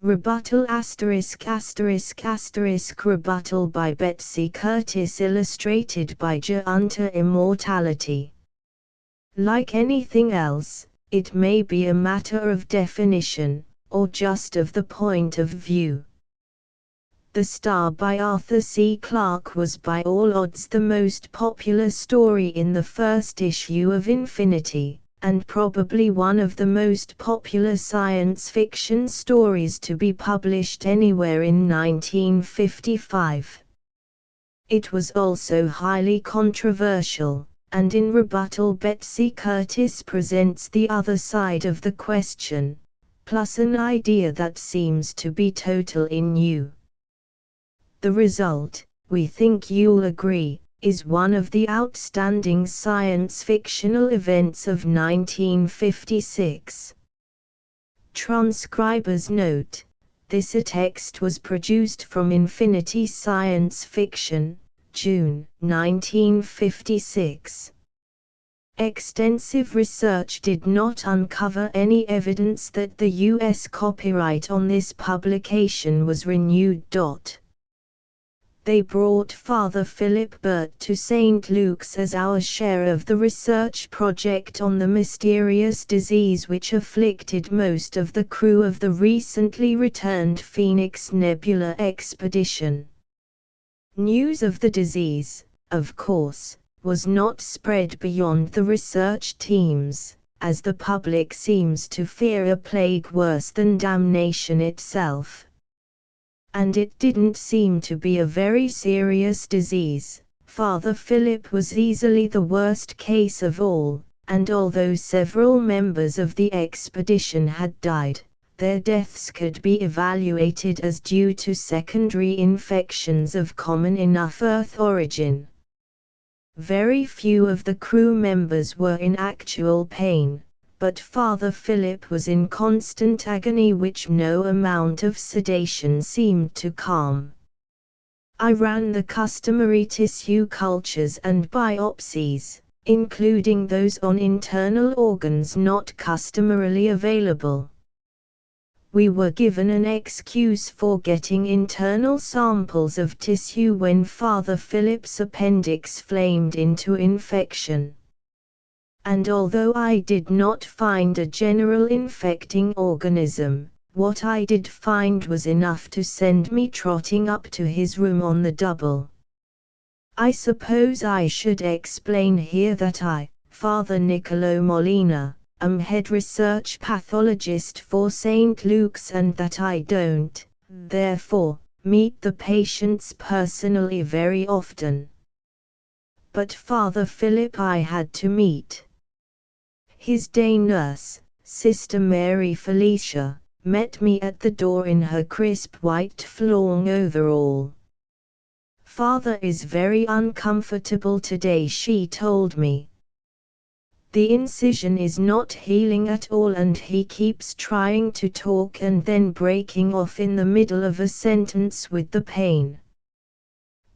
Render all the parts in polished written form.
Rebuttal ****** Rebuttal by Betsy Curtis, illustrated by J. Unto Immortality. Like anything else, it may be a matter of definition, or just of the point of view. The Star by Arthur C. Clarke was by all odds the most popular story in the first issue of Infinity, and probably one of the most popular science fiction stories to be published anywhere in 1955. It was also highly controversial, and in Rebuttal Betsy Curtis presents the other side of the question, plus an idea that seems to be totally new. The result, we think you'll agree, is one of the outstanding science fictional events of 1956. Transcriber's note: this text was produced from Infinity Science Fiction, June 1956. Extensive research did not uncover any evidence that the U.S. copyright on this publication was renewed. They brought Father Philip Burt to St. Luke's as our share of the research project on the mysterious disease which afflicted most of the crew of the recently returned Phoenix Nebula expedition. News of the disease, of course, was not spread beyond the research teams, as the public seems to fear a plague worse than damnation itself. And it didn't seem to be a very serious disease. Father Philip was easily the worst case of all, and although several members of the expedition had died, their deaths could be evaluated as due to secondary infections of common enough Earth origin. Very few of the crew members were in actual pain, but Father Philip was in constant agony which no amount of sedation seemed to calm. I ran the customary tissue cultures and biopsies, including those on internal organs not customarily available. We were given an excuse for getting internal samples of tissue when Father Philip's appendix flamed into infection. And although I did not find a general infecting organism, what I did find was enough to send me trotting up to his room on the double. I suppose I should explain here that I, Father Niccolo Molina, am head research pathologist for St. Luke's and that I don't, therefore, meet the patients personally very often. But Father Philip I had to meet. His day nurse, Sister Mary Felicia, met me at the door in her crisp white flannel overall. "Father is very uncomfortable today," she told me. "The incision is not healing at all and he keeps trying to talk and then breaking off in the middle of a sentence with the pain."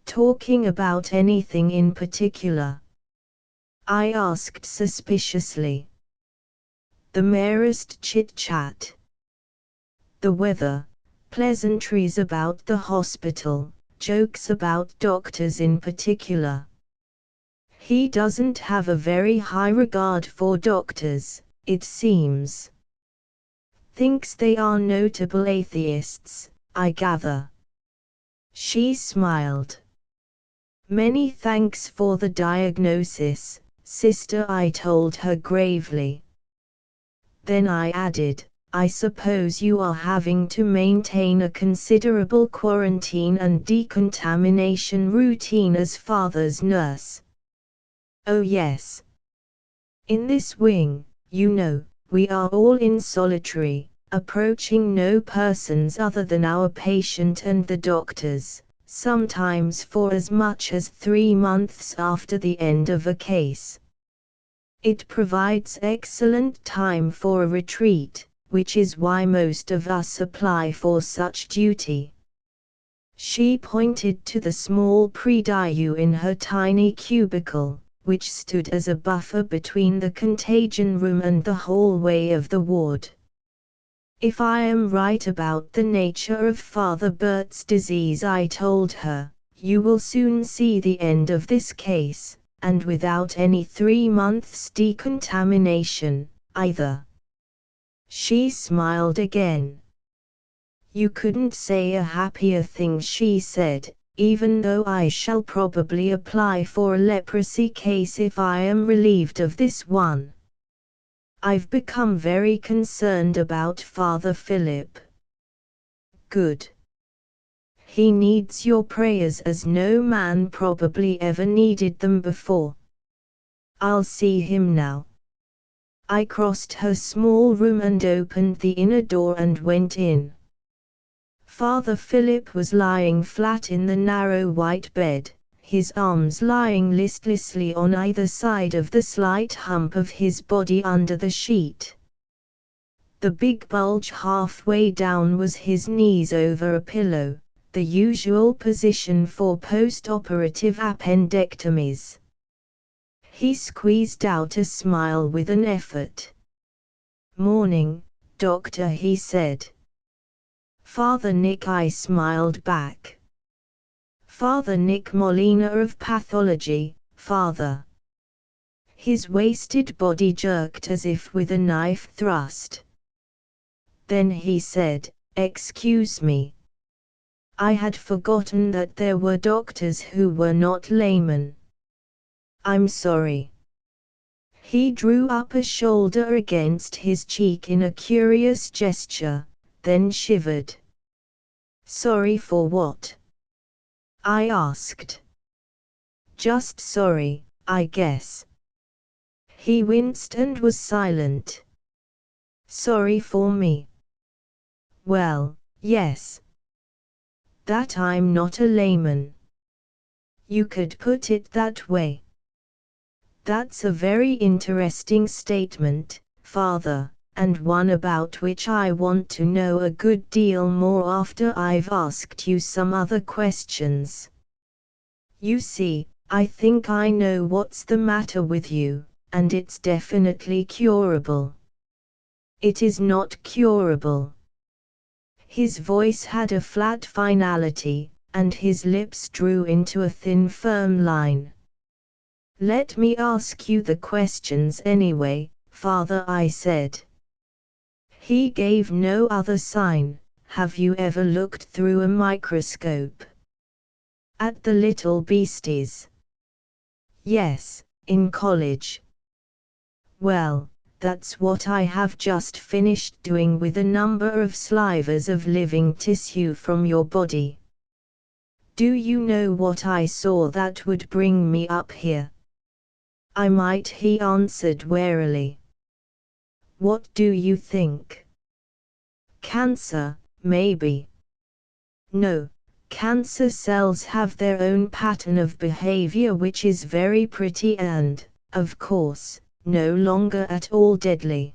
"Talking about anything in particular?" I asked suspiciously. "The merest chit-chat. The weather, pleasantries about the hospital, jokes about doctors in particular. He doesn't have a very high regard for doctors, it seems. Thinks they are notable atheists, I gather." She smiled. "Many thanks for the diagnosis, Sister," I told her gravely. Then I added, "I suppose you are having to maintain a considerable quarantine and decontamination routine as Father's nurse." "Oh yes. In this wing, you know, we are all in solitary, approaching no persons other than our patient and the doctors, sometimes for as much as 3 months after the end of a case. It provides excellent time for a retreat, which is why most of us apply for such duty." She pointed to the small prie-dieu in her tiny cubicle, which stood as a buffer between the contagion room and the hallway of the ward. If I am right about the nature of Father Bert's disease, I told her, you will soon see the end of this case, and without any 3 months decontamination, either. She smiled again. You couldn't say a happier thing, she said, even though I shall probably apply for a leprosy case if I am relieved of this one. I've become very concerned about Father Philip. Good. He needs your prayers as no man probably ever needed them before. I'll see him now. I crossed her small room and opened the inner door and went in. Father Philip was lying flat in the narrow white bed, his arms lying listlessly on either side of the slight hump of his body under the sheet. The big bulge halfway down was his knees over a pillow, the usual position for post-operative appendectomies. He squeezed out a smile with an effort. "Morning, doctor," he said. "Father Nick," I smiled back. "Father Nick Molina of pathology, Father." His wasted body jerked as if with a knife thrust. Then he said, "Excuse me. I had forgotten that there were doctors who were not laymen. I'm sorry." He drew up a shoulder against his cheek in a curious gesture, then shivered. "Sorry for what?" I asked. "Just sorry, I guess." He winced and was silent. "Sorry for me?" "Well, yes. That I'm not a layman. You could put it that way." "That's a very interesting statement, Father, and one about which I want to know a good deal more after I've asked you some other questions. You see, I think I know what's the matter with you, and it's definitely curable." "It is not curable." His voice had a flat finality, and his lips drew into a thin firm line. "Let me ask you the questions anyway, Father," I said. He gave no other sign. "Have you ever looked through a microscope at the little beasties?" "Yes, in college." "Well, that's what I have just finished doing with a number of slivers of living tissue from your body. Do you know what I saw that would bring me up here?" "I might," he answered warily. "What do you think?" "Cancer, maybe." "No, cancer cells have their own pattern of behavior which is very pretty and, of course, no longer at all deadly.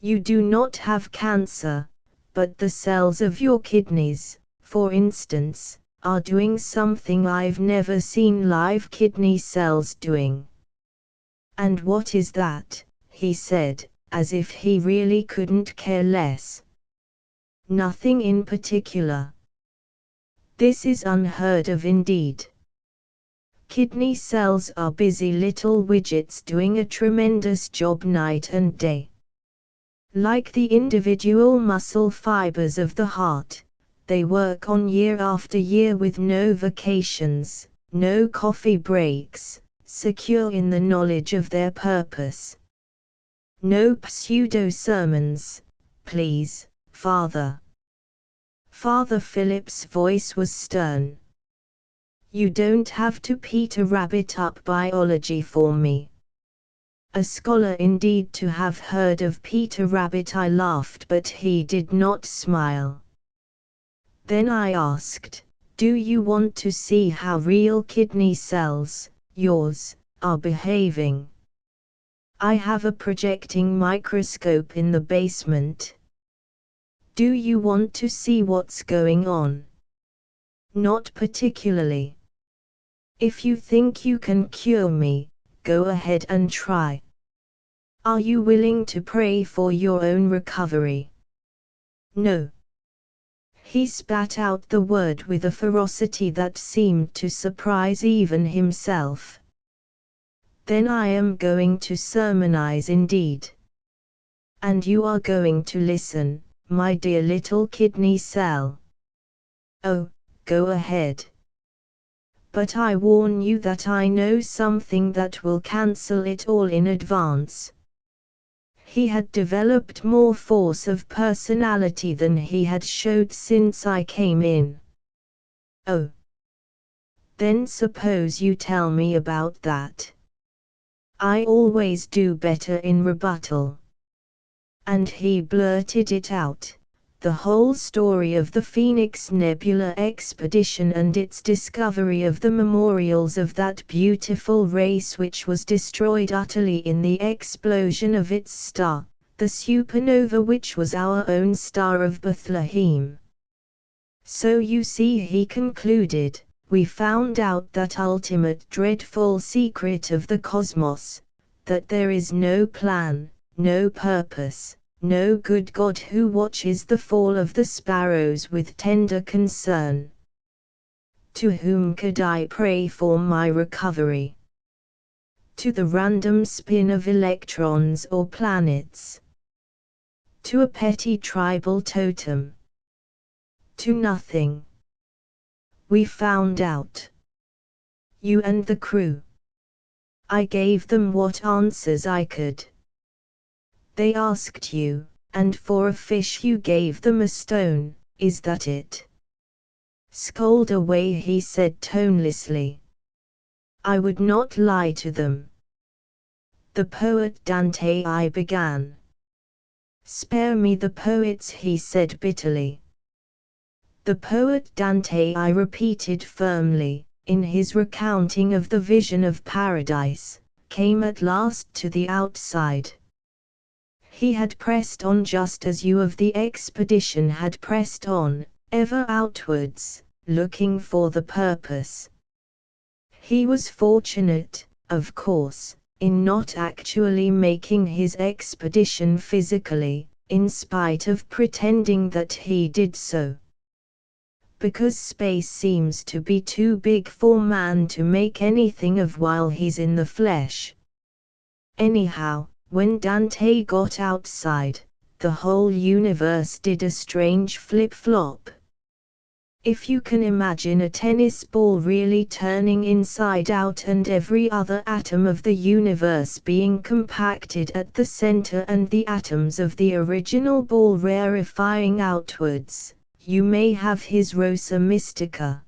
You do not have cancer, but the cells of your kidneys, for instance, are doing something I've never seen live kidney cells doing." "And what is that?" he said, as if he really couldn't care less. "Nothing in particular." This is unheard of indeed. Kidney cells are busy little widgets doing a tremendous job night and day. Like the individual muscle fibers of the heart, they work on year after year with no vacations, no coffee breaks, secure in the knowledge of their purpose. No pseudo-sermons, please, Father. Father Philip's voice was stern. You don't have to Peter Rabbit up biology for me. A scholar indeed to have heard of Peter Rabbit, I laughed, but he did not smile. Then I asked, do you want to see how real kidney cells, yours, are behaving? I have a projecting microscope in the basement. Do you want to see what's going on? Not particularly. If you think you can cure me, go ahead and try. Are you willing to pray for your own recovery? No. He spat out the word with a ferocity that seemed to surprise even himself. Then I am going to sermonize indeed. And you are going to listen, my dear little kidney cell. Oh, go ahead. But I warn you that I know something that will cancel it all in advance. He had developed more force of personality than he had showed since I came in. Oh. Then suppose you tell me about that. I always do better in rebuttal. And he blurted it out, the whole story of the Phoenix Nebula expedition and its discovery of the memorials of that beautiful race which was destroyed utterly in the explosion of its star, the supernova which was our own Star of Bethlehem. So you see, he concluded, we found out that ultimate dreadful secret of the cosmos, that there is no plan, no purpose, no good God who watches the fall of the sparrows with tender concern. To whom could I pray for my recovery? To the random spin of electrons or planets? To a petty tribal totem? To nothing. We found out. You and the crew. I gave them what answers I could. They asked you, and for a fish you gave them a stone, is that it? Scold away, he said tonelessly. I would not lie to them. The poet Dante, I began. Spare me the poets, he said bitterly. The poet Dante, I repeated firmly, in his recounting of the vision of paradise, came at last to the outside. He had pressed on just as you of the expedition had pressed on, ever outwards, looking for the purpose. He was fortunate, of course, in not actually making his expedition physically, in spite of pretending that he did so. Because space seems to be too big for man to make anything of while he's in the flesh. Anyhow, when Dante got outside, the whole universe did a strange flip-flop. If you can imagine a tennis ball really turning inside out and every other atom of the universe being compacted at the center and the atoms of the original ball rarefying outwards, you may have his Rosa Mystica.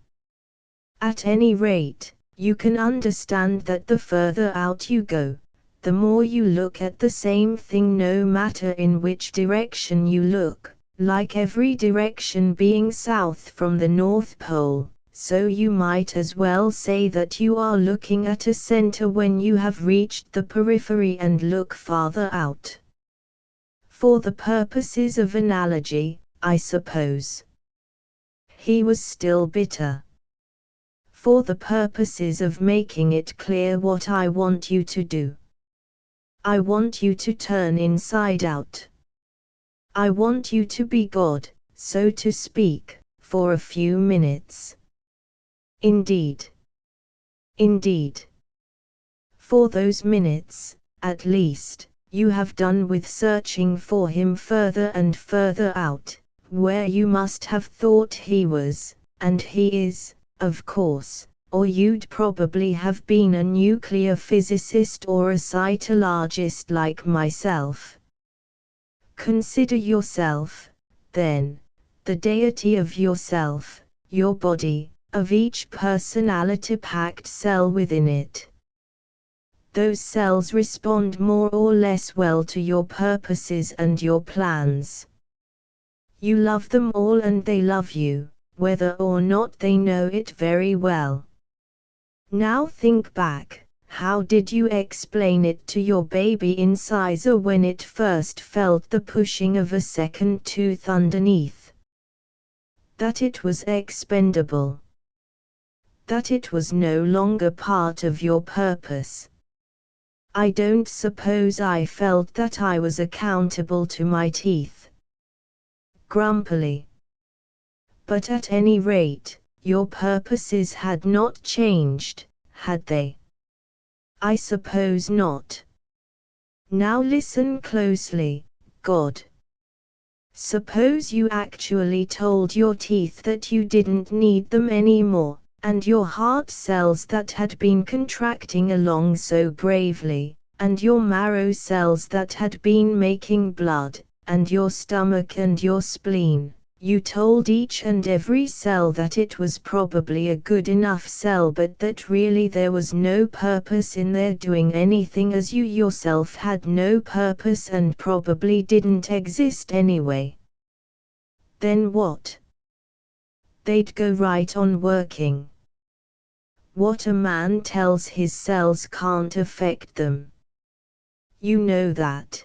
At any rate, you can understand that the further out you go, the more you look at the same thing no matter in which direction you look, like every direction being south from the North Pole, so you might as well say that you are looking at a center when you have reached the periphery and look farther out. For the purposes of analogy, I suppose. He was still bitter. For the purposes of making it clear what I want you to do. I want you to turn inside out. I want you to be God, so to speak, for a few minutes. Indeed. Indeed. For those minutes, at least, you have done with searching for him further and further out, where you must have thought he was, and he is, of course, or you'd probably have been a nuclear physicist or a cytologist like myself. Consider yourself, then, the deity of yourself, your body, of each personality-packed cell within it. Those cells respond more or less well to your purposes and your plans. You love them all and they love you, whether or not they know it very well. Now think back, how did you explain it to your baby incisor when it first felt the pushing of a second tooth underneath? That it was expendable. That it was no longer part of your purpose. I don't suppose I felt that I was accountable to my teeth. grumpily. But at any rate, your purposes had not changed, had they? I suppose not. Now listen closely, God. Suppose you actually told your teeth that you didn't need them anymore, and your heart cells that had been contracting along so bravely, and your marrow cells that had been making blood, and your stomach and your spleen. You told each and every cell that it was probably a good enough cell, but that really there was no purpose in their doing anything, as you yourself had no purpose and probably didn't exist anyway. Then what? They'd go right on working. What a man tells his cells can't affect them. You know that.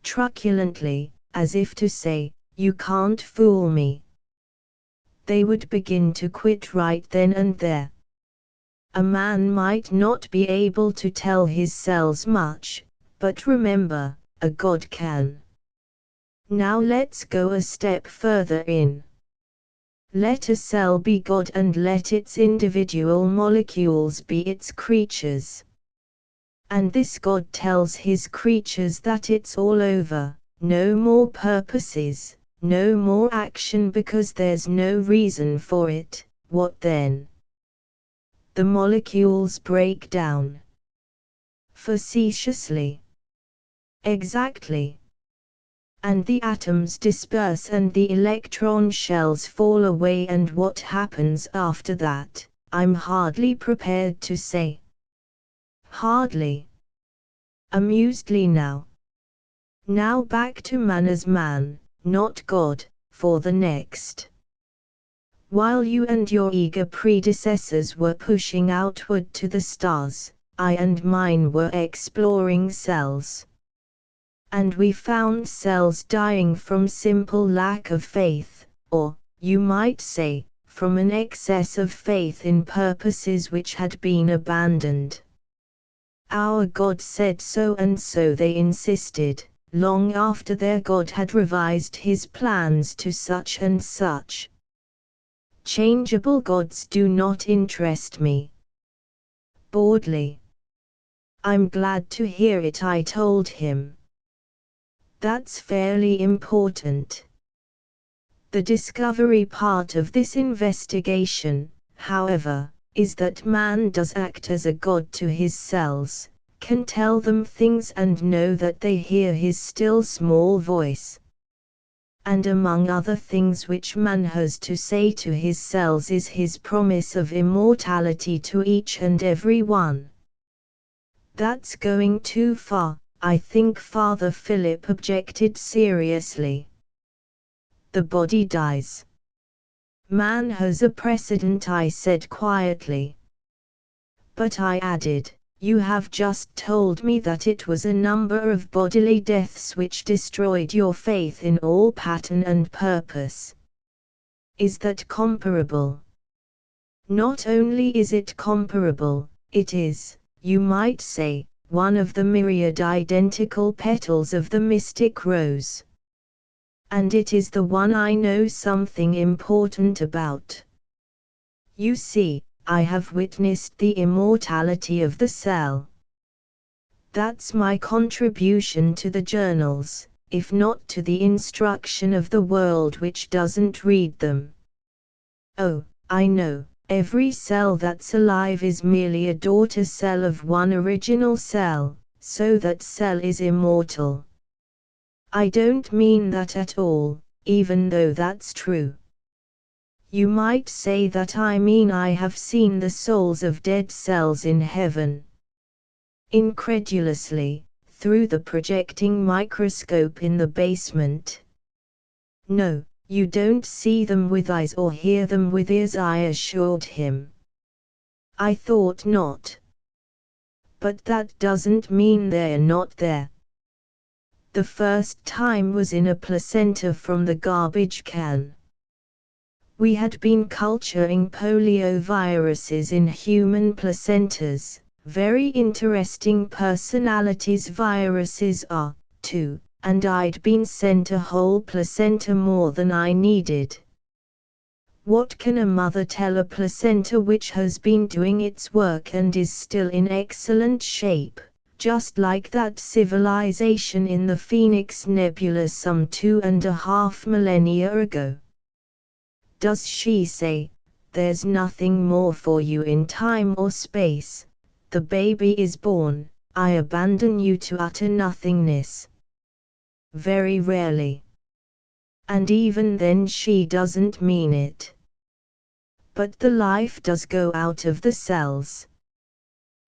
Truculently, as if to say, you can't fool me. They would begin to quit right then and there. A man might not be able to tell his cells much, but remember, a God can. Now let's go a step further in. Let a cell be God and let its individual molecules be its creatures. And this God tells his creatures that it's all over, no more purposes, no more action because there's no reason for it. What then? The molecules break down. Facetiously. Exactly. And the atoms disperse and the electron shells fall away, and what happens after that, I'm hardly prepared to say. Hardly. Amusedly now. Now back to man as man, not God, for the next. While you and your eager predecessors were pushing outward to the stars, I and mine were exploring cells. And we found cells dying from simple lack of faith, or, you might say, from an excess of faith in purposes which had been abandoned. Our God said so, and so they insisted, long after their God had revised his plans to such and such. Changeable gods do not interest me. Boredly. I'm glad to hear it, I told him. That's fairly important. The discovery part of this investigation, however, is that man does act as a god to his cells, can tell them things and know that they hear his still small voice. And among other things which man has to say to his cells is his promise of immortality to each and every one. That's going too far, I think Father Philip objected seriously. The body dies. Man has a precedent, I said quietly. But I added, you have just told me that it was a number of bodily deaths which destroyed your faith in all pattern and purpose. Is that comparable? Not only is it comparable, it is, you might say, one of the myriad identical petals of the mystic rose. And it is the one I know something important about. You see, I have witnessed the immortality of the cell. That's my contribution to the journals, if not to the instruction of the world which doesn't read them. Oh, I know, every cell that's alive is merely a daughter cell of one original cell, so that cell is immortal. I don't mean that at all, even though that's true. You might say that I mean I have seen the souls of dead cells in heaven. Incredulously, through the projecting microscope in the basement. No, you don't see them with eyes or hear them with ears, I assured him. I thought not. But that doesn't mean they're not there. The first time was in a placenta from the garbage can. We had been culturing polioviruses in human placentas. Very interesting personalities viruses are, too, and I'd been sent a whole placenta more than I needed. What can a mother tell a placenta which has been doing its work and is still in excellent shape, just like that civilization in the Phoenix Nebula some 2.5 millennia ago? Does she say, "There's nothing more for you in time or space, the baby is born, I abandon you to utter nothingness"? Very rarely. And even then she doesn't mean it. But the life does go out of the cells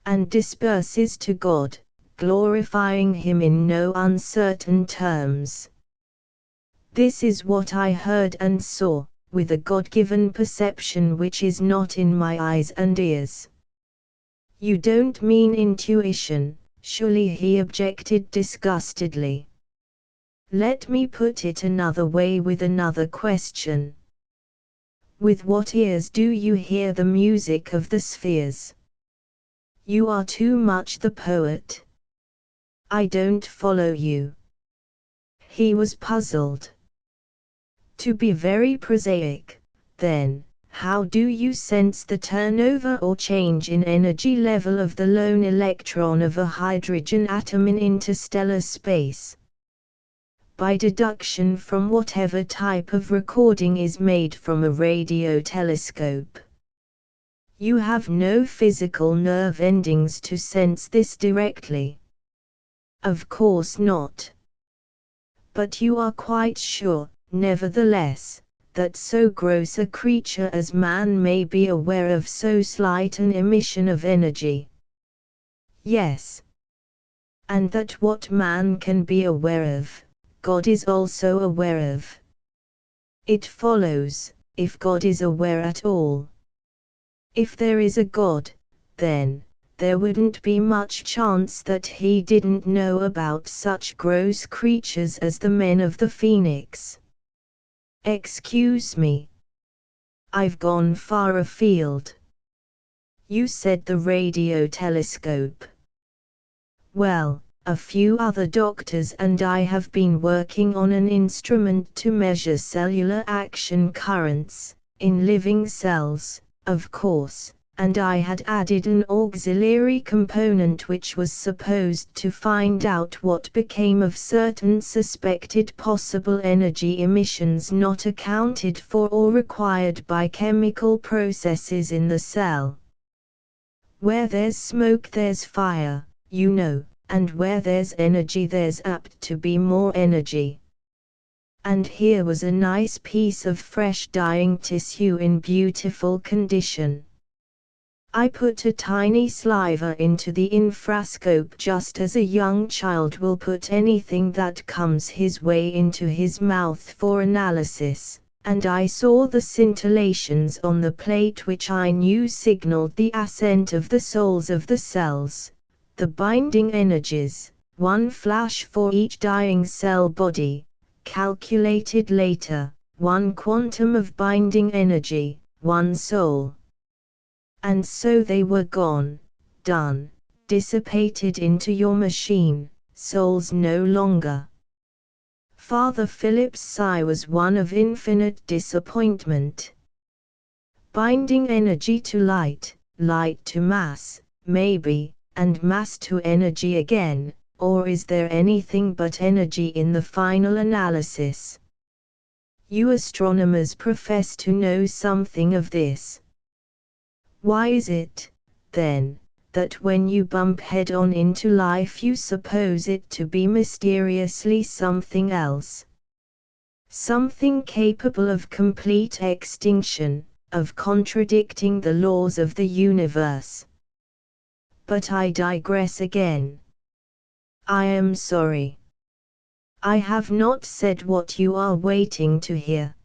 and disperses to God, glorifying Him in no uncertain terms. This is what I heard and saw, with a God-given perception which is not in my eyes and ears. You don't mean intuition, surely, he objected disgustedly. Let me put it another way with another question. With what ears do you hear the music of the spheres? You are too much the poet. I don't follow you. He was puzzled. To be very prosaic, then, how do you sense the turnover or change in energy level of the lone electron of a hydrogen atom in interstellar space? By deduction from whatever type of recording is made from a radio telescope. You have no physical nerve endings to sense this directly. Of course not. But you are quite sure, nevertheless, that so gross a creature as man may be aware of so slight an emission of energy. Yes. And that what man can be aware of, God is also aware of. It follows, if God is aware at all. If there is a God, then, there wouldn't be much chance that He didn't know about such gross creatures as the men of the Phoenix. Excuse me. I've gone far afield. You said the radio telescope. Well, a few other doctors and I have been working on an instrument to measure cellular action currents, in living cells, of course, and I had added an auxiliary component which was supposed to find out what became of certain suspected possible energy emissions not accounted for or required by chemical processes in the cell. Where there's smoke there's fire, you know. And where there's energy there's apt to be more energy. And here was a nice piece of fresh dying tissue in beautiful condition. I put a tiny sliver into the infrascope just as a young child will put anything that comes his way into his mouth for analysis, and I saw the scintillations on the plate which I knew signaled the ascent of the souls of the cells. The binding energies, one flash for each dying cell body, calculated later, one quantum of binding energy, one soul. And so they were gone, done, dissipated into your machine, souls no longer. Father Philip's sigh was one of infinite disappointment. Binding energy to light, light to mass, maybe, and mass to energy again, or is there anything but energy in the final analysis? You astronomers profess to know something of this. Why is it, then, that when you bump head-on into life you suppose it to be mysteriously something else? Something capable of complete extinction, of contradicting the laws of the universe. But I digress again. I am sorry. I have not said what you are waiting to hear.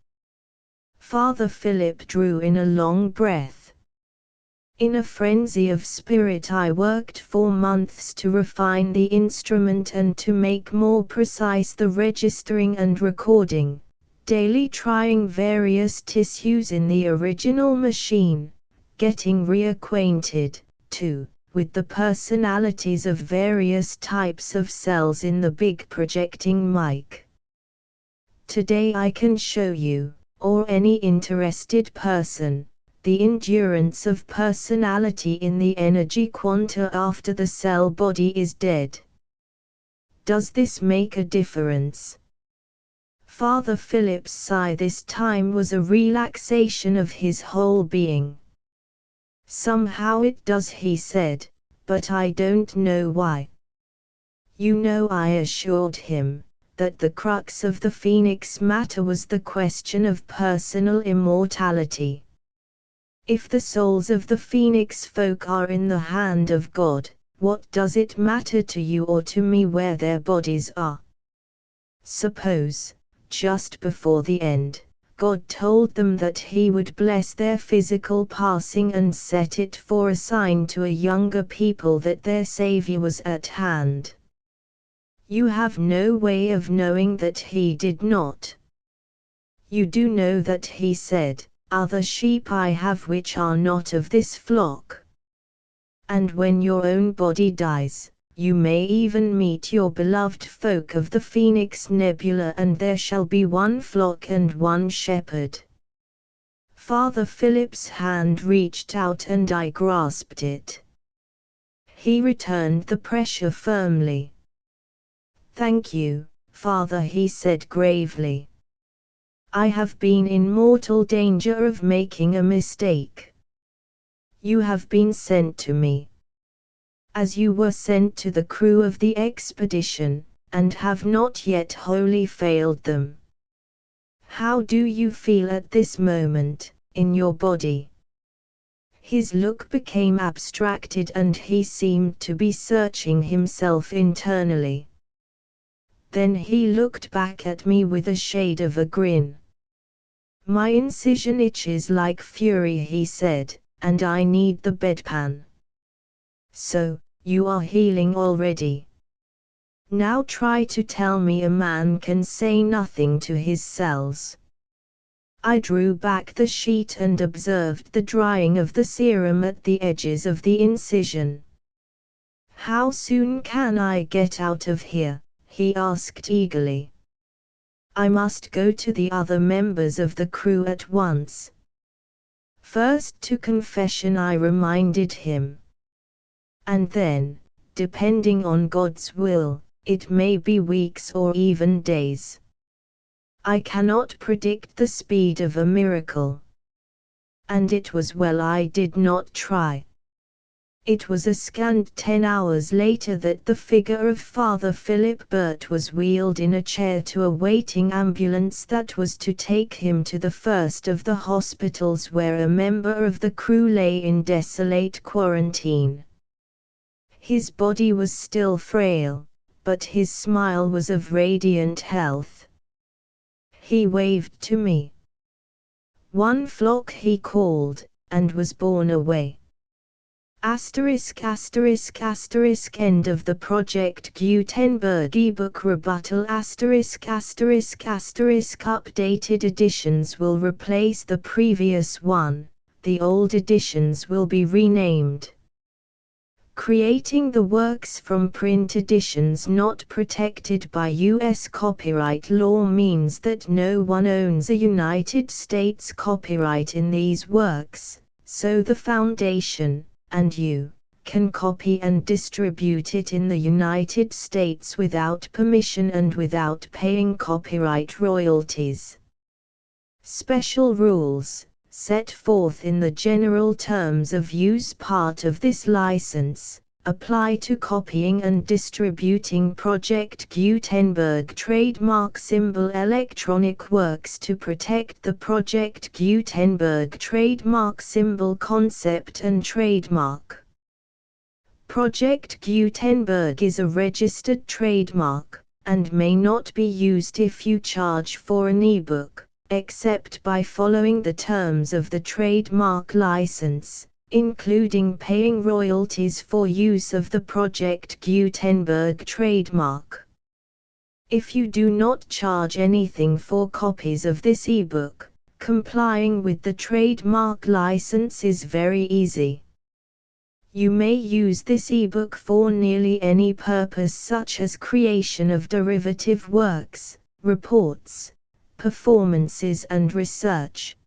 Father Philip drew in a long breath. In a frenzy of spirit I worked for months to refine the instrument and to make more precise the registering and recording, daily trying various tissues in the original machine, getting reacquainted, too, with the personalities of various types of cells in the big projecting mic. Today I can show you, or any interested person, the endurance of personality in the energy quanta after the cell body is dead. Does this make a difference? Father Philip's sigh this time was a relaxation of his whole being. Somehow it does, he said, but I don't know why. You know, I assured him, that the crux of the Phoenix matter was the question of personal immortality. If the souls of the Phoenix folk are in the hand of God, what does it matter to you or to me where their bodies are? Suppose, just before the end, God told them that He would bless their physical passing and set it for a sign to a younger people that their Savior was at hand. You have no way of knowing that He did not. You do know that He said, "Other sheep I have which are not of this flock." And when your own body dies, you may even meet your beloved folk of the Phoenix Nebula, and there shall be one flock and one shepherd. Father Philip's hand reached out and I grasped it. He returned the pressure firmly. "Thank you, Father," he said gravely. "I have been in mortal danger of making a mistake. You have been sent to me, as you were sent to the crew of the expedition, and have not yet wholly failed them. How do you feel at this moment, in your body?" His look became abstracted and he seemed to be searching himself internally. Then he looked back at me with a shade of a grin. "My incision itches like fury," he said, "and I need the bedpan. So, you are healing already. Now try to tell me a man can say nothing to his cells." I drew back the sheet and observed the drying of the serum at the edges of the incision. "How soon can I get out of here?" he asked eagerly. "I must go to the other members of the crew at once. First to confession," I reminded him. "And then, depending on God's will, it may be weeks or even days. I cannot predict the speed of a miracle. And it was well I did not try." It was a scant 10 hours later that the figure of Father Philip Burt was wheeled in a chair to a waiting ambulance that was to take him to the first of the hospitals where a member of the crew lay in desolate quarantine. His body was still frail, but his smile was of radiant health. He waved to me. "One flock," he called, and was borne away. End of the Project Gutenberg ebook Rebuttal Updated editions will replace the previous one, the old editions will be renamed. Creating the works from print editions not protected by U.S. copyright law means that no one owns a United States copyright in these works, so the Foundation, and you, can copy and distribute it in the United States without permission and without paying copyright royalties. Special rules, set forth in the general terms of use part of this license, apply to copying and distributing Project Gutenberg trademark symbol electronic works to protect the Project Gutenberg trademark symbol concept and trademark. Project Gutenberg is a registered trademark, and may not be used if you charge for an ebook, except by following the terms of the trademark license, including paying royalties for use of the Project Gutenberg trademark. If you do not charge anything for copies of this ebook, complying with the trademark license is very easy. You may use this ebook for nearly any purpose, such as creation of derivative works, reports, performances and research.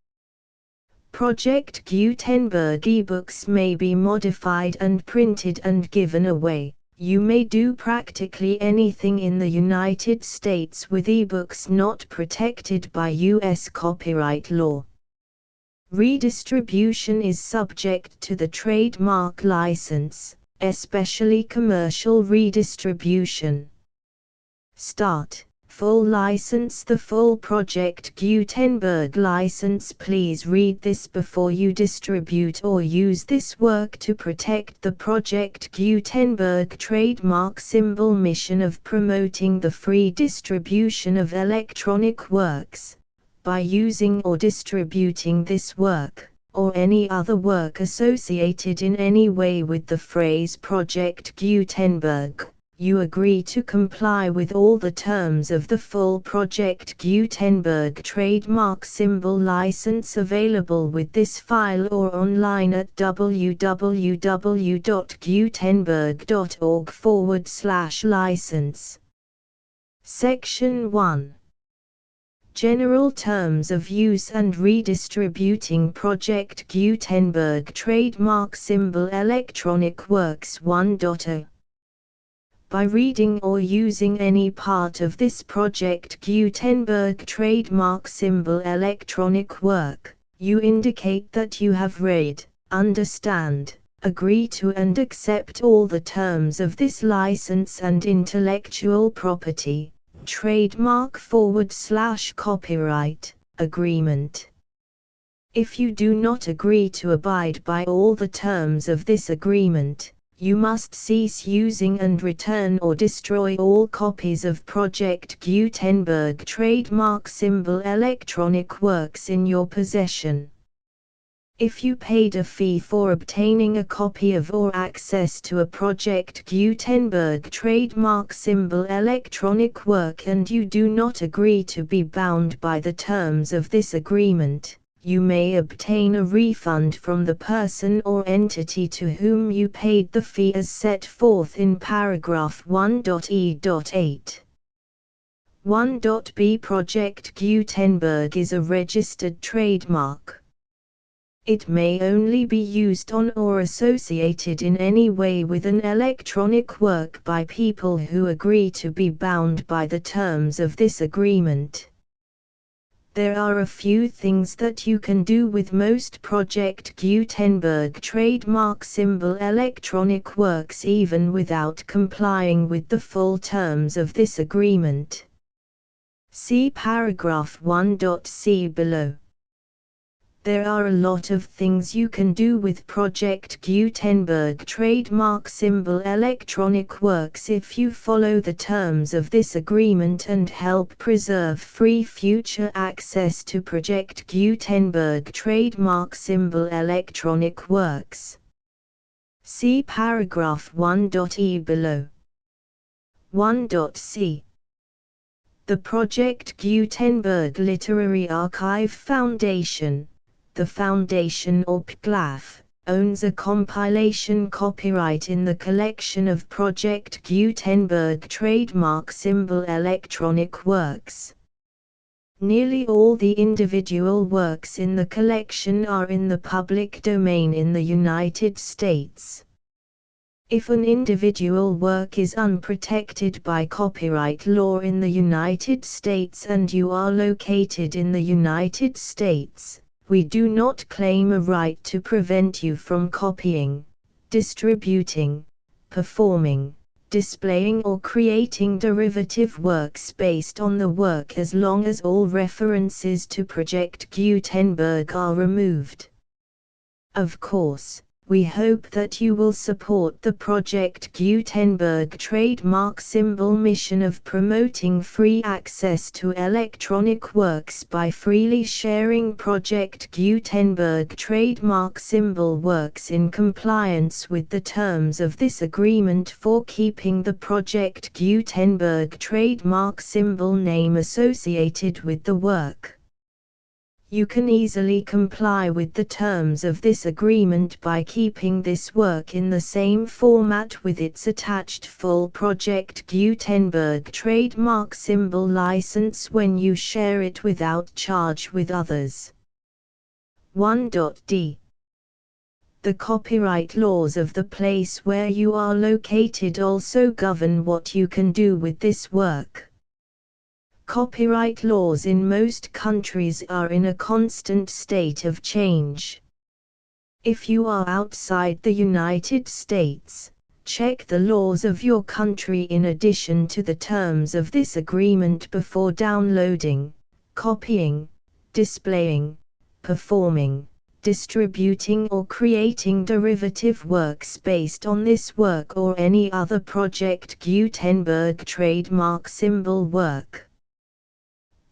Project Gutenberg ebooks may be modified and printed and given away. You may do practically anything in the United States with ebooks not protected by U.S. copyright law. Redistribution is subject to the trademark license, especially commercial redistribution. Start. Full license. The full Project Gutenberg license. Please read this before you distribute or use this work to protect the Project Gutenberg trademark symbol mission of promoting the free distribution of electronic works. By using or distributing this work, or any other work associated in any way with the phrase Project Gutenberg, you agree to comply with all the terms of the full Project Gutenberg trademark symbol license available with this file or online at www.gutenberg.org/license. Section 1. General Terms of Use and Redistributing Project Gutenberg Trademark Symbol Electronic Works 1.0. By reading or using any part of this Project Gutenberg trademark symbol electronic work, you indicate that you have read, understand, agree to and accept all the terms of this license and intellectual property, trademark/copyright, agreement. If you do not agree to abide by all the terms of this agreement, you must cease using and return or destroy all copies of Project Gutenberg trademark symbol electronic works in your possession. If you paid a fee for obtaining a copy of or access to a Project Gutenberg trademark symbol electronic work and you do not agree to be bound by the terms of this agreement, you may obtain a refund from the person or entity to whom you paid the fee as set forth in paragraph 1.e.8. 1.b Project Gutenberg is a registered trademark. It may only be used on or associated in any way with an electronic work by people who agree to be bound by the terms of this agreement. There are a few things that you can do with most Project Gutenberg trademark symbol electronic works even without complying with the full terms of this agreement. See paragraph 1.c below. There are a lot of things you can do with Project Gutenberg trademark symbol electronic works if you follow the terms of this agreement and help preserve free future access to Project Gutenberg trademark symbol electronic works. See paragraph 1.e below. 1.c. The Project Gutenberg Literary Archive Foundation, the Foundation or PGLAF, owns a compilation copyright in the collection of Project Gutenberg trademark symbol electronic works. Nearly all the individual works in the collection are in the public domain in the United States. If an individual work is unprotected by copyright law in the United States and you are located in the United States, we do not claim a right to prevent you from copying, distributing, performing, displaying or creating derivative works based on the work as long as all references to Project Gutenberg are removed. Of course, we hope that you will support the Project Gutenberg trademark symbol mission of promoting free access to electronic works by freely sharing Project Gutenberg trademark symbol works in compliance with the terms of this agreement for keeping the Project Gutenberg trademark symbol name associated with the work. You can easily comply with the terms of this agreement by keeping this work in the same format with its attached full Project Gutenberg trademark symbol license when you share it without charge with others. 1.d. The copyright laws of the place where you are located also govern what you can do with this work. Copyright laws in most countries are in a constant state of change. If you are outside the United States, check the laws of your country in addition to the terms of this agreement before downloading, copying, displaying, performing, distributing or creating derivative works based on this work or any other Project Gutenberg trademark symbol work.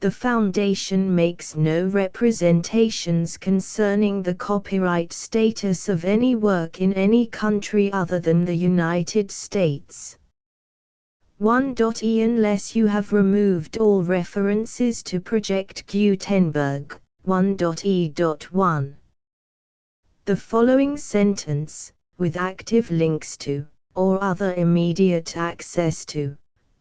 The Foundation makes no representations concerning the copyright status of any work in any country other than the United States. 1.e. Unless you have removed all references to Project Gutenberg, 1.e.1. The following sentence, with active links to, or other immediate access to,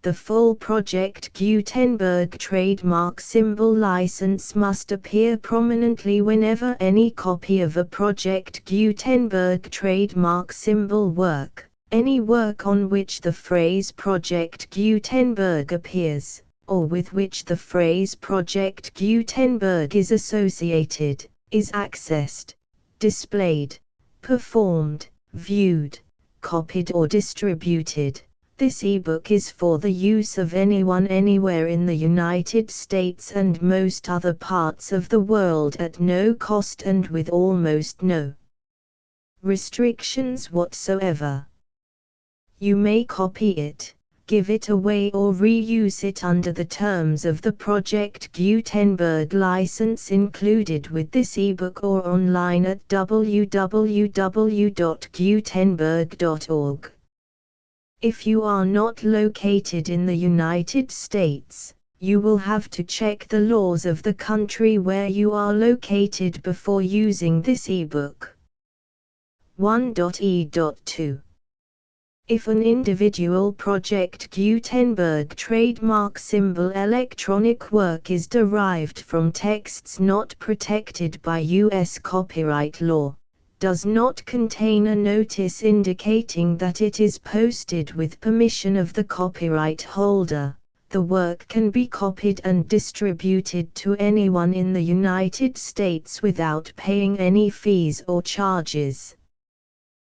the full Project Gutenberg trademark symbol license must appear prominently whenever any copy of a Project Gutenberg trademark symbol work, any work on which the phrase Project Gutenberg appears, or with which the phrase Project Gutenberg is associated, is accessed, displayed, performed, viewed, copied or distributed. This ebook is for the use of anyone anywhere in the United States and most other parts of the world at no cost and with almost no restrictions whatsoever. You may copy it, give it away or reuse it under the terms of the Project Gutenberg license included with this ebook or online at www.gutenberg.org. If you are not located in the United States, you will have to check the laws of the country where you are located before using this ebook. 1.e.2. If an individual Project Gutenberg trademark symbol electronic work is derived from texts not protected by U.S. copyright law, does not contain a notice indicating that it is posted with permission of the copyright holder, the work can be copied and distributed to anyone in the United States without paying any fees or charges.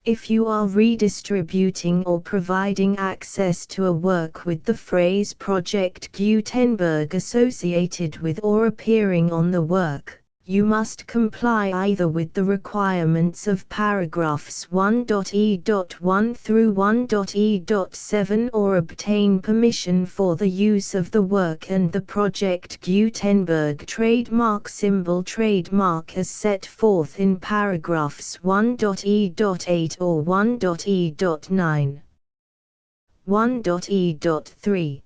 If you are redistributing or providing access to a work with the phrase Project Gutenberg associated with or appearing on the work, you must comply either with the requirements of paragraphs 1.e.1 through 1.e.7 or obtain permission for the use of the work and the Project Gutenberg trademark symbol trademark as set forth in paragraphs 1.e.8 or 1.e.9. 1.e.3.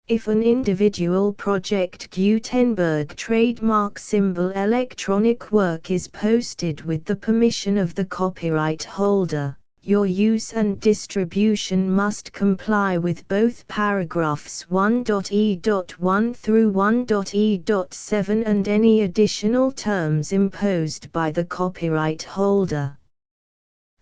If an individual Project Gutenberg trademark symbol electronic work is posted with the permission of the copyright holder, your use and distribution must comply with both paragraphs 1.e.1 through 1.e.7 and any additional terms imposed by the copyright holder.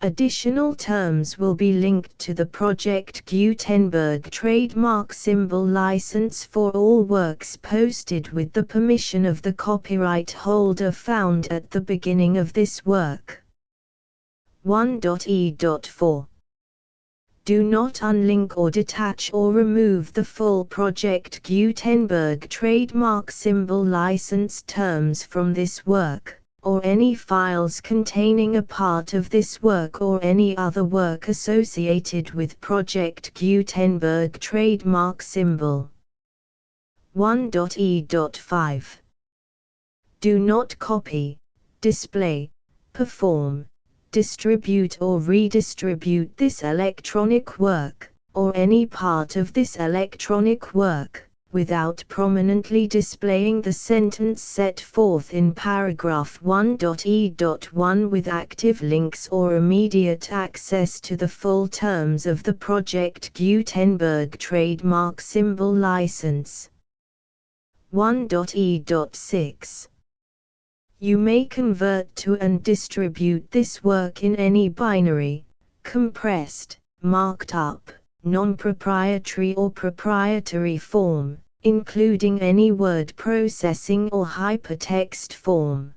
Additional terms will be linked to the Project Gutenberg trademark symbol license for all works posted with the permission of the copyright holder found at the beginning of this work. 1.e.4. Do not unlink or detach or remove the full Project Gutenberg trademark symbol license terms from this work, or any files containing a part of this work or any other work associated with Project Gutenberg trademark symbol. 1.e.5. Do not copy, display, perform, distribute or redistribute this electronic work, or any part of this electronic work, without prominently displaying the sentence set forth in paragraph 1.e.1 with active links or immediate access to the full terms of the Project Gutenberg trademark symbol license. 1.e.6 You may convert to and distribute this work in any binary, compressed, marked up, non-proprietary or proprietary form, including any word processing or hypertext form.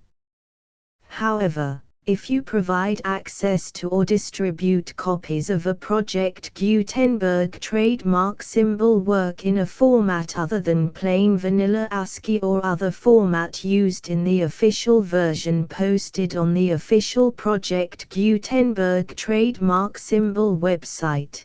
However, if you provide access to or distribute copies of a Project Gutenberg trademark symbol work in a format other than plain vanilla ASCII or other format used in the official version posted on the official Project Gutenberg trademark symbol website,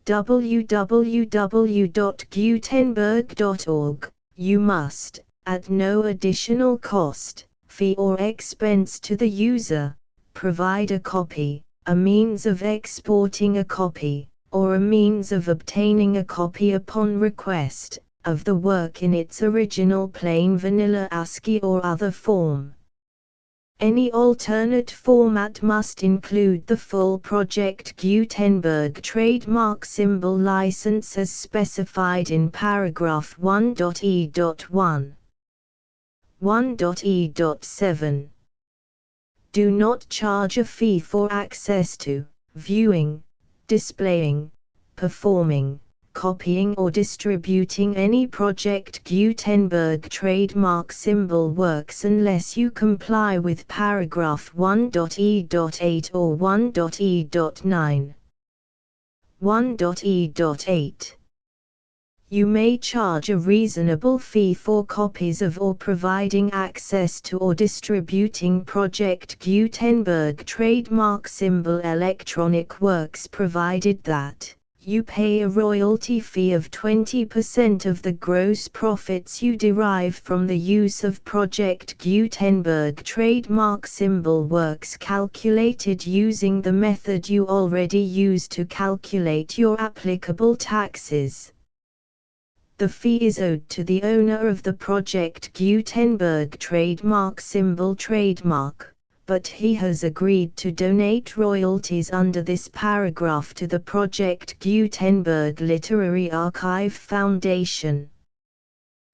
www.gutenberg.org, you must, at no additional cost, fee or expense to the user, provide a copy, a means of exporting a copy, or a means of obtaining a copy upon request, of the work in its original plain vanilla ASCII or other form. Any alternate format must include the full Project Gutenberg trademark symbol license as specified in paragraph 1.e.1. 1.e.7 Do not charge a fee for access to, viewing, displaying, performing, copying or distributing any Project Gutenberg trademark symbol works unless you comply with paragraph 1.e.8 or 1.e.9. 1.e.8 You may charge a reasonable fee for copies of or providing access to or distributing Project Gutenberg trademark symbol electronic works provided that you pay a royalty fee of 20% of the gross profits you derive from the use of Project Gutenberg trademark symbol works calculated using the method you already use to calculate your applicable taxes. The fee is owed to the owner of the Project Gutenberg trademark symbol trademark, but he has agreed to donate royalties under this paragraph to the Project Gutenberg Literary Archive Foundation.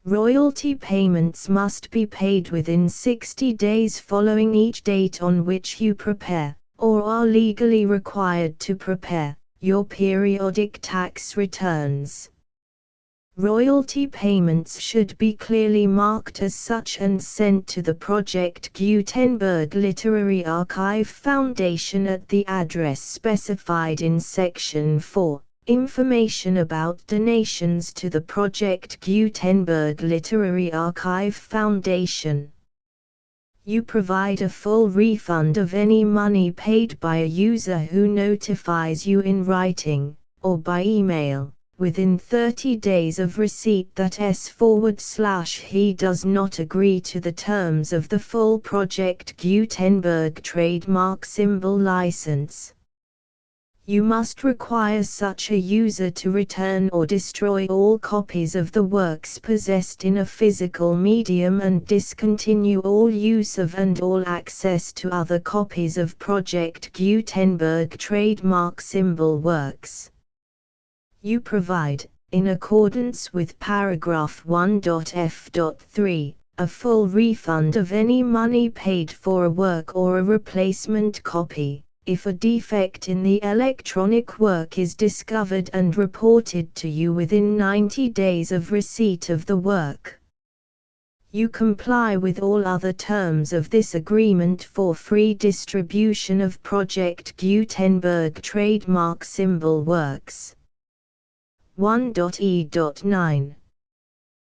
Royalty payments must be paid within 60 days following each date on which you prepare, or are legally required to prepare, your periodic tax returns. Royalty payments should be clearly marked as such and sent to the Project Gutenberg Literary Archive Foundation at the address specified in Section 4, Information about donations to the Project Gutenberg Literary Archive Foundation. You provide a full refund of any money paid by a user who notifies you in writing, or by email, within 30 days of receipt that he does not agree to the terms of the full Project Gutenberg trademark symbol license. You must require such a user to return or destroy all copies of the works possessed in a physical medium and discontinue all use of and all access to other copies of Project Gutenberg trademark symbol works. You provide, in accordance with paragraph 1.f.3, a full refund of any money paid for a work or a replacement copy, if a defect in the electronic work is discovered and reported to you within 90 days of receipt of the work. You comply with all other terms of this agreement for free distribution of Project Gutenberg trademark symbol works. 1.e.9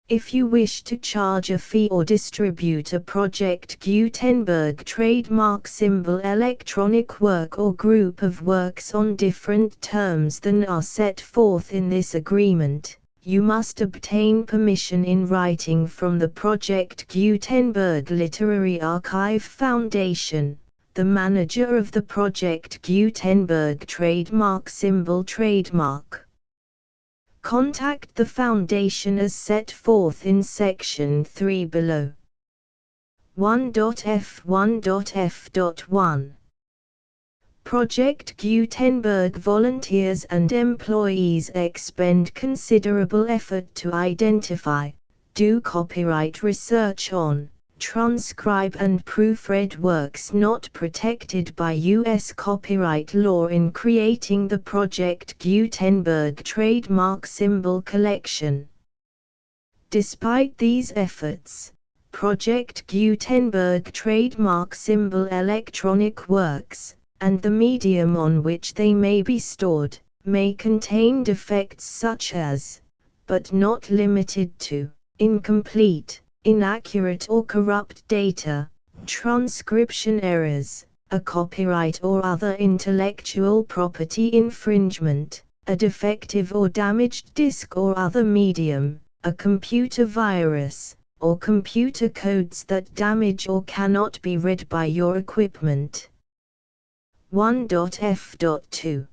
If you wish to charge a fee or distribute a Project Gutenberg trademark symbol electronic work or group of works on different terms than are set forth in this agreement, you must obtain permission in writing from the Project Gutenberg Literary Archive Foundation, the manager of the Project Gutenberg trademark symbol trademark. Contact the Foundation as set forth in Section 3 below. 1.f1.f.1 Project Gutenberg volunteers and employees expend considerable effort to identify, do copyright research on, transcribe and proofread works not protected by U.S. copyright law in creating the Project Gutenberg trademark symbol collection. Despite these efforts, Project Gutenberg trademark symbol electronic works, and the medium on which they may be stored, may contain defects such as, but not limited to, incomplete, inaccurate or corrupt data, transcription errors, a copyright or other intellectual property infringement, a defective or damaged disk or other medium, a computer virus, or computer codes that damage or cannot be read by your equipment. 1.f.2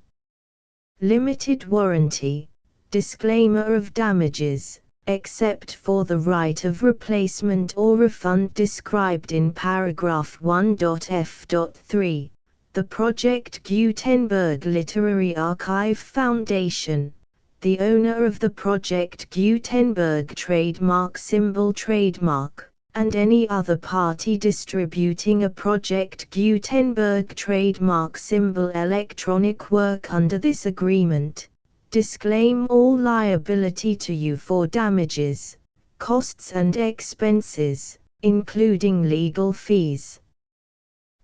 Limited warranty, disclaimer of damages, except for the right of replacement or refund described in paragraph 1.f.3, the Project Gutenberg Literary Archive Foundation, the owner of the Project Gutenberg trademark symbol trademark, and any other party distributing a Project Gutenberg trademark symbol electronic work under this agreement, disclaim all liability to you for damages, costs and expenses, including legal fees.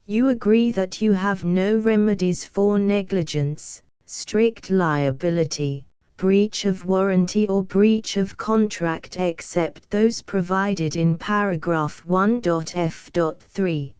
You agree that you have no remedies for negligence, strict liability, breach of warranty or breach of contract except those provided in paragraph 1.f.3.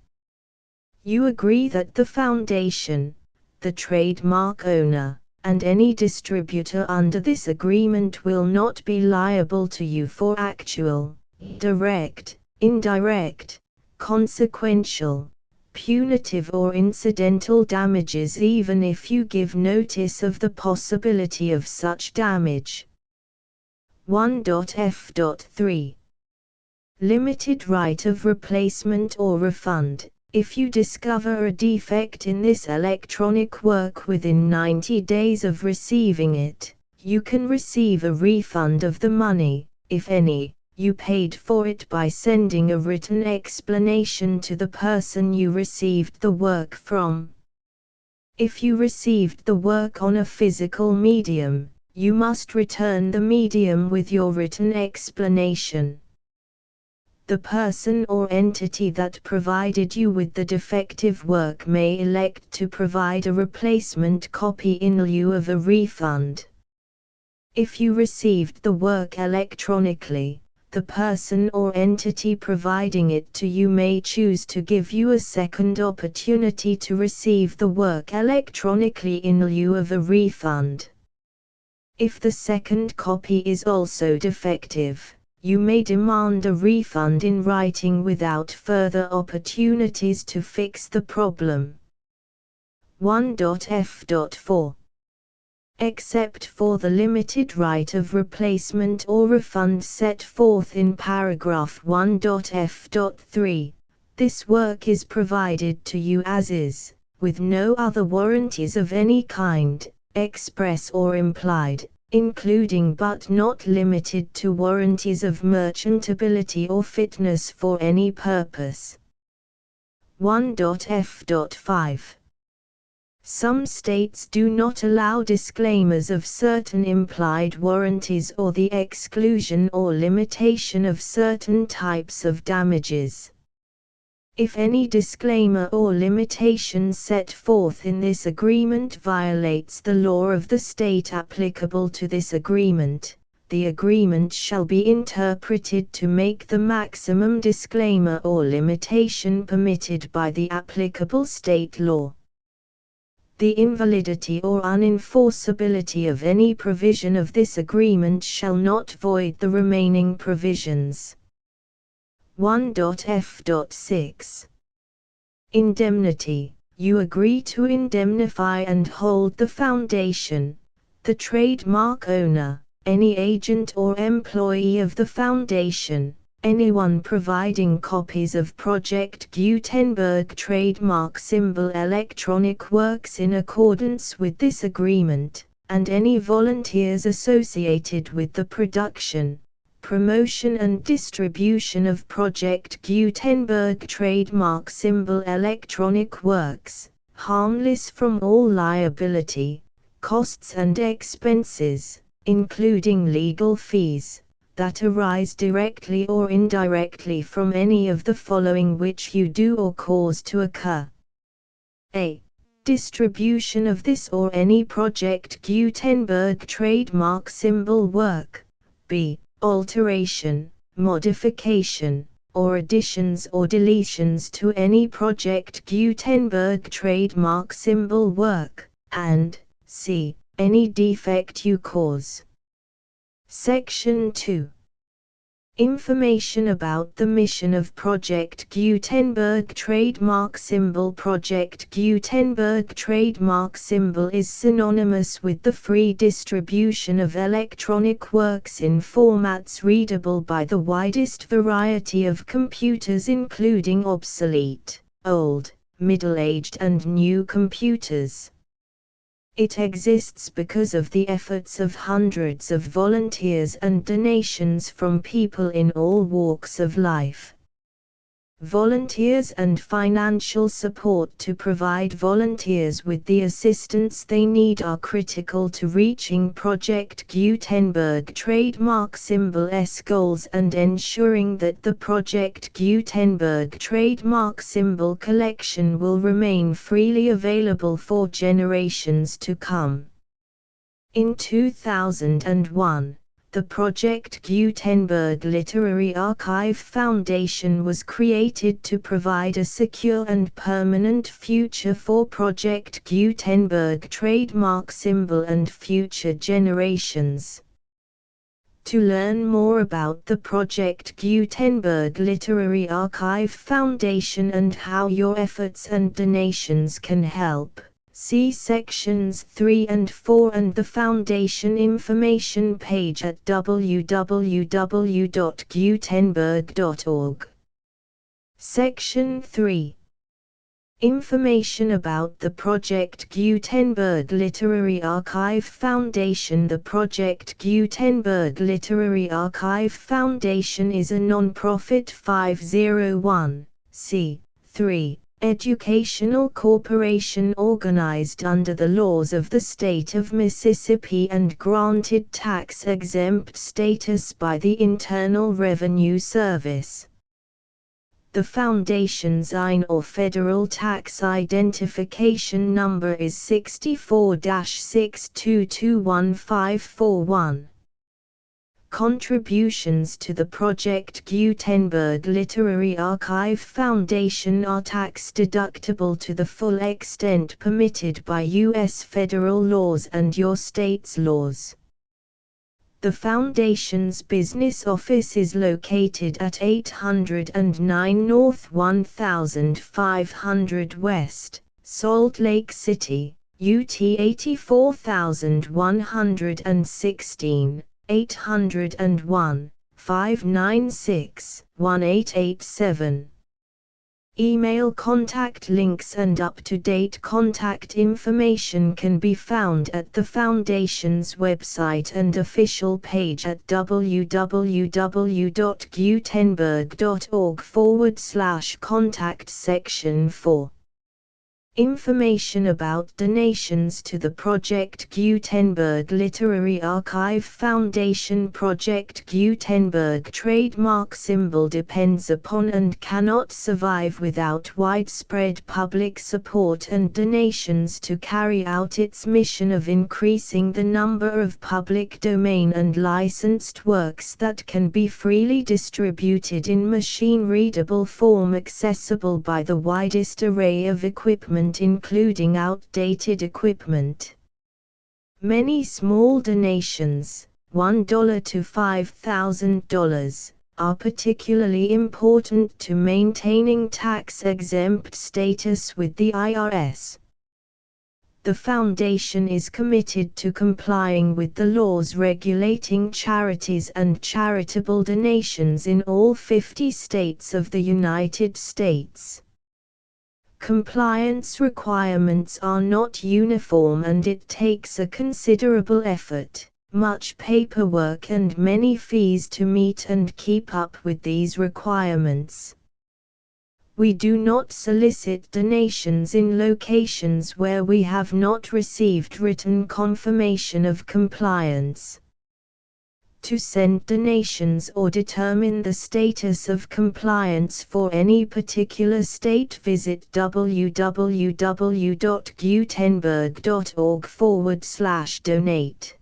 You agree that the Foundation, the trademark owner, and any distributor under this agreement will not be liable to you for actual, direct, indirect, consequential, punitive or incidental damages even if you give notice of the possibility of such damage. 1.f.3 Limited right of replacement or refund. If you discover a defect in this electronic work within 90 days of receiving it, you can receive a refund of the money, if any, you paid for it by sending a written explanation to the person you received the work from. If you received the work on a physical medium, you must return the medium with your written explanation. The person or entity that provided you with the defective work may elect to provide a replacement copy in lieu of a refund. If you received the work electronically, the person or entity providing it to you may choose to give you a second opportunity to receive the work electronically in lieu of a refund. If the second copy is also defective, you may demand a refund in writing without further opportunities to fix the problem. 1.f.4 Except for the limited right of replacement or refund set forth in paragraph 1.f.3, this work is provided to you as is, with no other warranties of any kind, express or implied, including but not limited to warranties of merchantability or fitness for any purpose. 1.f.5 Some states do not allow disclaimers of certain implied warranties or the exclusion or limitation of certain types of damages. If any disclaimer or limitation set forth in this agreement violates the law of the state applicable to this agreement, the agreement shall be interpreted to make the maximum disclaimer or limitation permitted by the applicable state law. The invalidity or unenforceability of any provision of this agreement shall not void the remaining provisions. 1.f.6 Indemnity. You agree to indemnify and hold the Foundation, the trademark owner, any agent or employee of the Foundation, anyone providing copies of Project Gutenberg trademark symbol electronic works in accordance with this agreement, and any volunteers associated with the production, promotion and distribution of Project Gutenberg trademark symbol electronic works, harmless from all liability, costs and expenses, including legal fees, that arise directly or indirectly from any of the following which you do or cause to occur. A. Distribution of this or any Project Gutenberg trademark symbol work. B. Alteration, modification, or additions or deletions to any Project Gutenberg trademark symbol work, and C. Any defect you cause. Section 2. Information about the mission of Project Gutenberg trademark symbol. Project Gutenberg trademark symbol is synonymous with the free distribution of electronic works in formats readable by the widest variety of computers, including obsolete, old, middle-aged and new computers. It exists because of the efforts of hundreds of volunteers and donations from people in all walks of life. Volunteers and financial support to provide volunteers with the assistance they need are critical to reaching Project Gutenberg trademark symbol's goals and ensuring that the Project Gutenberg trademark symbol collection will remain freely available for generations to come. In 2001, the Project Gutenberg Literary Archive Foundation was created to provide a secure and permanent future for Project Gutenberg trademark symbol and future generations. To learn more about the Project Gutenberg Literary Archive Foundation and how your efforts and donations can help, see sections 3 and 4 and the Foundation information page at www.gutenberg.org. Section 3. Information about the Project Gutenberg Literary Archive Foundation. The Project Gutenberg Literary Archive Foundation is a non-profit 501(c)(3) educational corporation organized under the laws of the state of Mississippi and granted tax-exempt status by the Internal Revenue Service. The Foundation's IN or Federal Tax Identification Number is 64-6221541. Contributions to the Project Gutenberg Literary Archive Foundation are tax-deductible to the full extent permitted by U.S. federal laws and your state's laws. The Foundation's business office is located at 809 North 1500 West, Salt Lake City, UT 84116. 801-596-1887. Email contact links and up-to-date contact information can be found at the Foundation's website and official page at www.gutenberg.org/contact section 4. Information about donations to the Project Gutenberg Literary Archive Foundation. Project Gutenberg trademark symbol depends upon and cannot survive without widespread public support and donations to carry out its mission of increasing the number of public domain and licensed works that can be freely distributed in machine-readable form accessible by the widest array of equipment, including outdated equipment. Many small donations, $1 to $5,000, are particularly important to maintaining tax-exempt status with the IRS. The Foundation is committed to complying with the laws regulating charities and charitable donations in all 50 states of the United States. Compliance requirements are not uniform and it takes a considerable effort, much paperwork and many fees to meet and keep up with these requirements. We do not solicit donations in locations where we have not received written confirmation of compliance. To send donations or determine the status of compliance for any particular state, visit www.gutenberg.org/donate.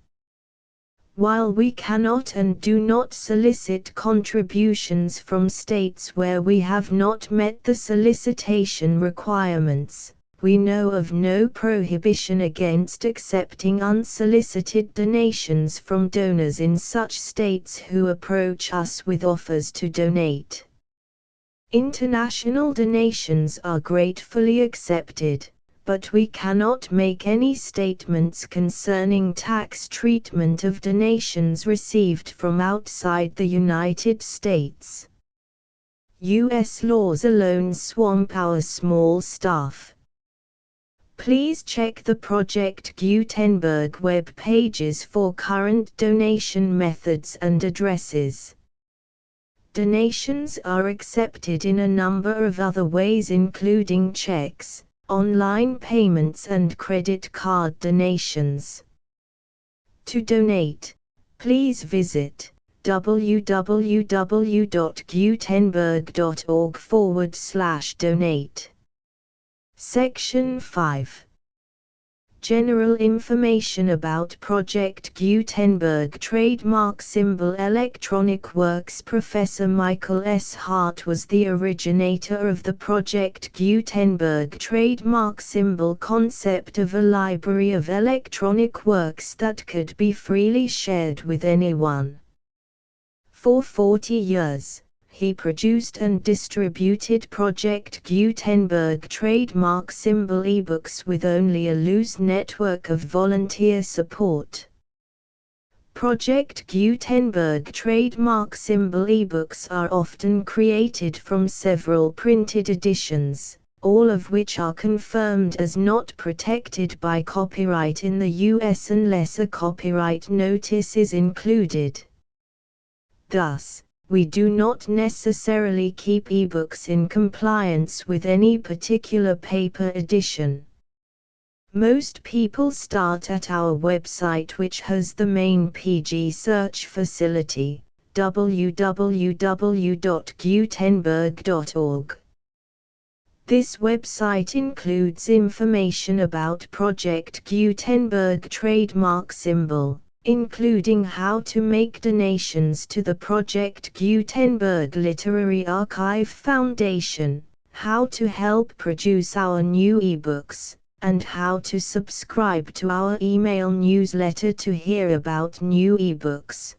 While we cannot and do not solicit contributions from states where we have not met the solicitation requirements, we know of no prohibition against accepting unsolicited donations from donors in such states who approach us with offers to donate. International donations are gratefully accepted, but we cannot make any statements concerning tax treatment of donations received from outside the United States. U.S. laws alone swamp our small staff. Please check the Project Gutenberg web pages for current donation methods and addresses. Donations are accepted in a number of other ways, including checks, online payments and credit card donations. To donate, please visit www.gutenberg.org/donate. Section 5. General information about Project Gutenberg Trademark Symbol Electronic Works. Professor Michael S. Hart was the originator of the Project Gutenberg trademark symbol concept of a library of electronic works that could be freely shared with anyone. For 40 years, he produced and distributed Project Gutenberg trademark symbol ebooks with only a loose network of volunteer support. Project Gutenberg trademark symbol ebooks are often created from several printed editions, all of which are confirmed as not protected by copyright in the US unless a copyright notice is included. Thus, we do not necessarily keep ebooks in compliance with any particular paper edition. Most people start at our website, which has the main PG search facility, www.gutenberg.org. This website includes information about Project Gutenberg trademark symbol, including how to make donations to the Project Gutenberg Literary Archive Foundation, how to help produce our new ebooks, and how to subscribe to our email newsletter to hear about new ebooks.